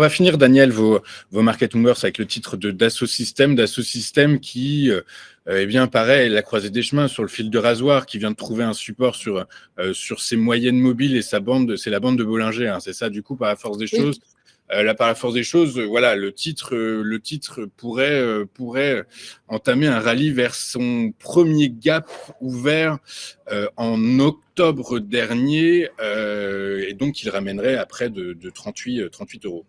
va finir, Daniel, vos market movers avec le titre de Dassault Systèmes qui, eh bien, paraît la croisée des chemins sur le fil de rasoir, qui vient de trouver un support sur ses moyennes mobiles et sa bande, c'est la bande de Bollinger, hein, c'est ça, du coup, par la force des choses. Là, par la force des choses, voilà, le titre pourrait entamer un rallye vers son premier gap ouvert en octobre dernier, et donc il ramènerait à près de 38 euros.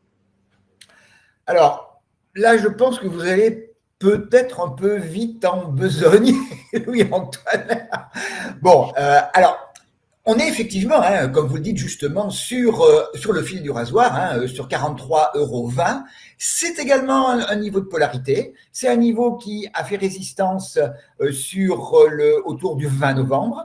Alors, là, je pense que vous allez peut-être un peu vite en besogne, Louis-Antoine. Bon, alors, on est effectivement, hein, comme vous le dites justement, sur le fil du rasoir, hein, sur 43,20 €. C'est également un niveau de polarité. C'est un niveau qui a fait résistance autour du 20 novembre.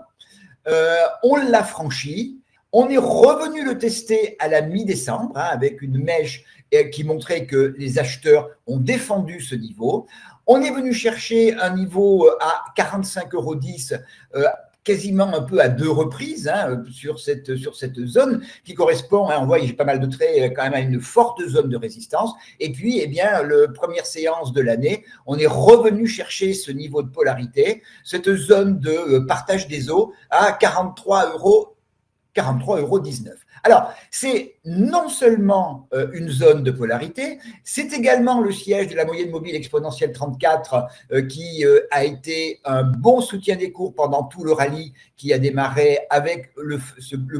On l'a franchi. On est revenu le tester à la mi-décembre, hein, avec une mèche qui montrait que les acheteurs ont défendu ce niveau. On est venu chercher un niveau à 45,10 €, quasiment un peu à deux reprises, hein, sur cette zone qui correspond, hein, on voit, il y a pas mal de traits, quand même à une forte zone de résistance. Et puis, eh bien, la première séance de l'année, on est revenu chercher ce niveau de polarité, cette zone de partage des eaux à 43,19 €. Alors, c'est non seulement une zone de polarité, c'est également le siège de la moyenne mobile exponentielle 34 qui a été un bon soutien des cours pendant tout le rallye qui a démarré avec le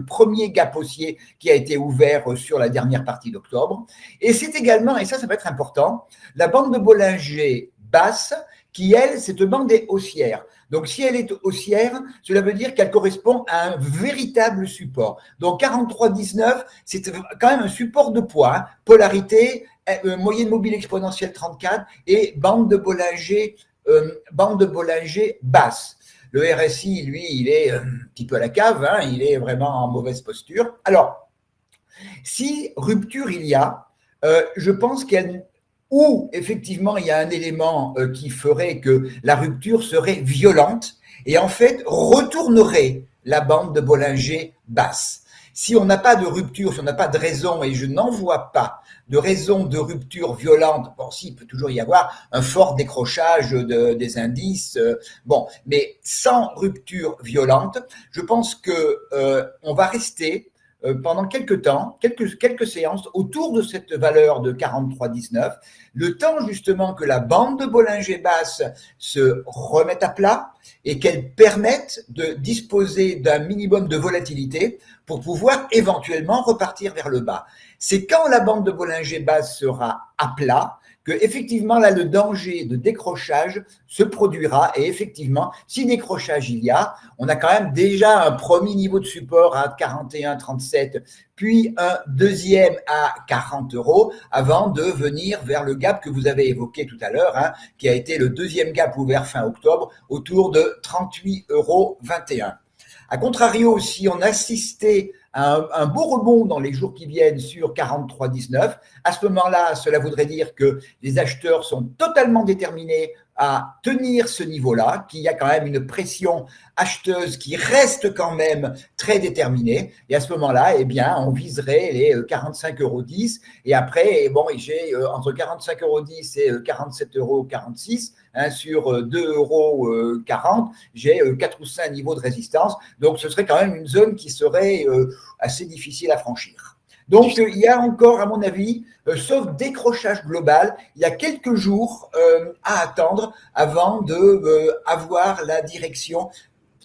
premier gap haussier qui a été ouvert sur la dernière partie d'octobre. Et c'est également, et ça va être important, la bande de Bollinger basse qui, elle, cette bande est haussière. Donc, si elle est haussière, cela veut dire qu'elle correspond à un véritable support. Donc, 43,19, c'est quand même un support de poids, hein. Polarité, moyenne mobile exponentielle 34 et bande de Bollinger basse. Le RSI, lui, il est un petit peu à la cave, hein, il est vraiment en mauvaise posture. Alors, si rupture il y a, je pense où effectivement il y a un élément qui ferait que la rupture serait violente et en fait retournerait la bande de Bollinger basse. Si on n'a pas de rupture, si on n'a pas de raison, et je n'en vois pas de raison de rupture violente, bon, si, il peut toujours y avoir un fort décrochage des indices, bon, mais sans rupture violente, je pense que on va rester pendant quelques temps, quelques séances autour de cette valeur de 43,19, le temps justement que la bande de Bollinger basse se remette à plat et qu'elle permette de disposer d'un minimum de volatilité pour pouvoir éventuellement repartir vers le bas. C'est quand la bande de Bollinger basse sera à plat que effectivement là le danger de décrochage se produira et effectivement si décrochage il y a, on a quand même déjà un premier niveau de support à 41,37 puis un deuxième à 40 € avant de venir vers le gap que vous avez évoqué tout à l'heure, hein, qui a été le deuxième gap ouvert fin octobre autour de 38,21 €. A contrario, si on assistait à un beau rebond dans les jours qui viennent sur 43,19, à ce moment-là, cela voudrait dire que les acheteurs sont totalement déterminés à tenir ce niveau-là, qu'il y a quand même une pression acheteuse qui reste quand même très déterminée. Et à ce moment-là, eh bien, on viserait les 45,10 € et après, bon, j'ai entre 45,10 € et 47,46 €, hein, sur 2,40 €, j'ai 4 ou 5 niveaux de résistance. Donc, ce serait quand même une zone qui serait assez difficile à franchir. Donc, il y a encore, à mon avis, sauf décrochage global, il y a quelques jours à attendre avant d'avoir la direction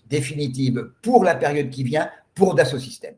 définitive pour la période qui vient pour Dassault Systèmes.